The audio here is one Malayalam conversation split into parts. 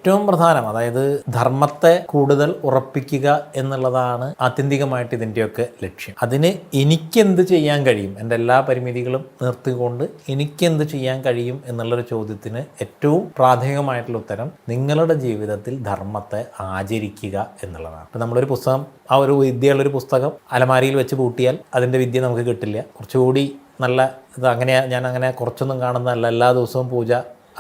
ഏറ്റവും പ്രധാനം, അതായത് ധർമ്മത്തെ കൂടുതൽ ഉറപ്പിക്കുക എന്നുള്ളതാണ് ആത്യന്തികമായിട്ട് ഇതിൻ്റെയൊക്കെ ലക്ഷ്യം. അതിന് എനിക്കെന്ത് ചെയ്യാൻ കഴിയും, എൻ്റെ എല്ലാ പരിമിതികളും നിർത്തിക്കൊണ്ട് എനിക്കെന്ത് ചെയ്യാൻ കഴിയും എന്നുള്ളൊരു ചോദ്യത്തിന് ഏറ്റവും പ്രാഥമികമായിട്ടുള്ള ഉത്തരം നിങ്ങളുടെ ജീവിതത്തിൽ ധർമ്മത്തെ ആചരിക്കുക എന്നുള്ളതാണ്. ഇപ്പം നമ്മളൊരു പുസ്തകം, ആ ഒരു വിദ്യയുള്ളൊരു പുസ്തകം അലമാരിയിൽ വെച്ച് പൂട്ടിയാൽ അതിൻ്റെ വിദ്യ നമുക്ക് കിട്ടില്ല. കുറച്ചുകൂടി നല്ല ഇത് ഞാൻ അങ്ങനെ കുറച്ചൊന്നും കാണുന്നതല്ല. എല്ലാ ദിവസവും പൂജ,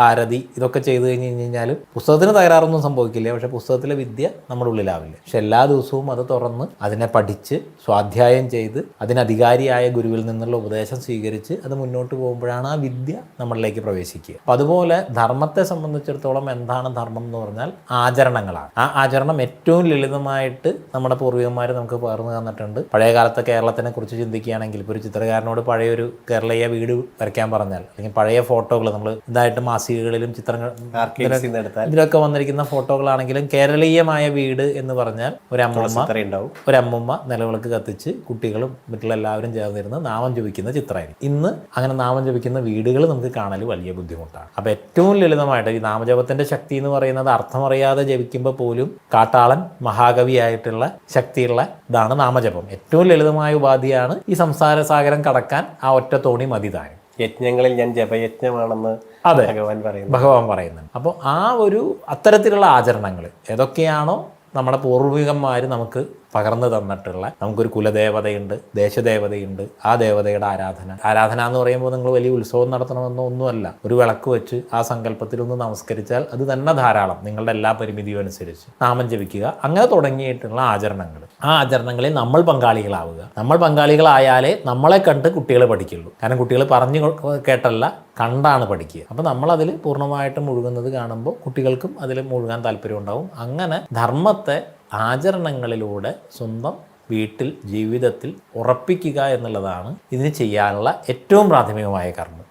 ആരതി ഇതൊക്കെ ചെയ്തു കഴിഞ്ഞാൽ പുസ്തകത്തിന് തകരാറൊന്നും സംഭവിക്കില്ല. പക്ഷേ പുസ്തകത്തിലെ വിദ്യ നമ്മുടെ ഉള്ളിലാവില്ല. പക്ഷെ എല്ലാ ദിവസവും അത് തുറന്ന് അതിനെ പഠിച്ച് സ്വാധ്യായം ചെയ്ത് അതിനധികാരിയായ ഗുരുവിൽ നിന്നുള്ള ഉപദേശം സ്വീകരിച്ച് അത് മുന്നോട്ട് പോകുമ്പോഴാണ് ആ വിദ്യ നമ്മളിലേക്ക് പ്രവേശിക്കുക. അപ്പം അതുപോലെ ധർമ്മത്തെ സംബന്ധിച്ചിടത്തോളം എന്താണ് ധർമ്മം എന്ന് പറഞ്ഞാൽ ആചരണങ്ങളാണ്. ആ ആചരണം ഏറ്റവും ലളിതമായിട്ട് നമ്മുടെ പൂർവികന്മാർ നമുക്ക് പകർന്നു തന്നിട്ടുണ്ട്. പഴയ കാലത്തെ കേരളത്തിനെ കുറിച്ച് ചിന്തിക്കുകയാണെങ്കിൽ ഇപ്പോൾ ഒരു ചിത്രകാരനോട് പഴയൊരു കേരളീയ വീട് വരയ്ക്കാൻ പറഞ്ഞാൽ, അല്ലെങ്കിൽ പഴയ ഫോട്ടോകൾ നമ്മൾ ഇതായിട്ട് മാസികകളിലും ചിത്രങ്ങൾ ഇതിലൊക്കെ വന്നിരിക്കുന്ന ഫോട്ടോകളാണെങ്കിലും കേരളീയമായ വീട് എന്ന് പറഞ്ഞാൽ ഒരമ്മൂമ്മ നിലവിളക്ക് കത്തിച്ച് കുട്ടികളും മറ്റുള്ള എല്ലാവരും ചേർന്നിരുന്ന് നാമം ജപിക്കുന്ന ചിത്രമായിരിക്കും. ഇന്ന് അങ്ങനെ നാമം ജപിക്കുന്ന വീടുകൾ നമുക്ക് കാണൽ വലിയ ബുദ്ധിമുട്ടാണ്. അപ്പോൾ ഏറ്റവും ലളിതമായിട്ട് ഈ നാമജപത്തിന്റെ ശക്തി എന്ന് പറയുന്നത് അർത്ഥമറിയാതെ ജപിക്കുമ്പോൾ പോലും കാട്ടാളൻ മഹാകവിയായിട്ടുള്ള ശക്തിയുള്ള ഇതാണ് നാമജപം. ഏറ്റവും ലളിതമായ ഉപാധിയാണ്. ഈ സംസാര സാഗരം കടക്കാൻ ആ ഒറ്റ തോണി മതി താനും. യജ്ഞങ്ങളിൽ ഞാൻ ജപയജ്ഞമാണെന്ന് ഭഗവാൻ പറയുന്നുണ്ട്. അപ്പോൾ ആ ഒരു അത്തരത്തിലുള്ള ആചരണങ്ങൾ ഏതൊക്കെയാണോ നമ്മുടെ പൂർവികന്മാർ നമുക്ക് പകർന്നു തന്നിട്ടുള്ള, നമുക്കൊരു കുലദേവതയുണ്ട്, ദേശദേവതയുണ്ട്, ആ ദേവതയുടെ ആരാധന എന്ന് പറയുമ്പോൾ നിങ്ങൾ വലിയ ഉത്സവം നടത്തണമെന്നോ ഒന്നുമല്ല. ഒരു വിളക്ക് വെച്ച് ആ സങ്കല്പത്തിലൊന്ന് നമസ്കരിച്ചാൽ അത് തന്നെ ധാരാളം. നിങ്ങളുടെ എല്ലാ പരിമിതിയും അനുസരിച്ച് നാമം ജപിക്കുക, അങ്ങനെ തുടങ്ങിയിട്ടുള്ള ആചരണങ്ങൾ. ആ ആചരണങ്ങളിൽ നമ്മൾ പങ്കാളികളാവുക. നമ്മൾ പങ്കാളികളായാലേ നമ്മളെ കണ്ട് കുട്ടികൾ പഠിക്കുള്ളൂ. കാരണം കുട്ടികൾ പറഞ്ഞു കേട്ടല്ല, കണ്ടാണ് പഠിക്കുക. അപ്പോൾ നമ്മളതിൽ പൂർണ്ണമായിട്ടും മുഴുകുന്നത് കാണുമ്പോൾ കുട്ടികൾക്കും അതിൽ മുഴുകാൻ താല്പര്യം ഉണ്ടാവും. അങ്ങനെ ധർമ്മത്തെ ആചരണങ്ങളിലൂടെ സ്വന്തം വീട്ടിൽ, ജീവിതത്തിൽ ഉറപ്പിക്കുക എന്നുള്ളതാണ് ഇതിന് ചെയ്യാനുള്ള ഏറ്റവും പ്രാഥമികമായ കർമ്മം.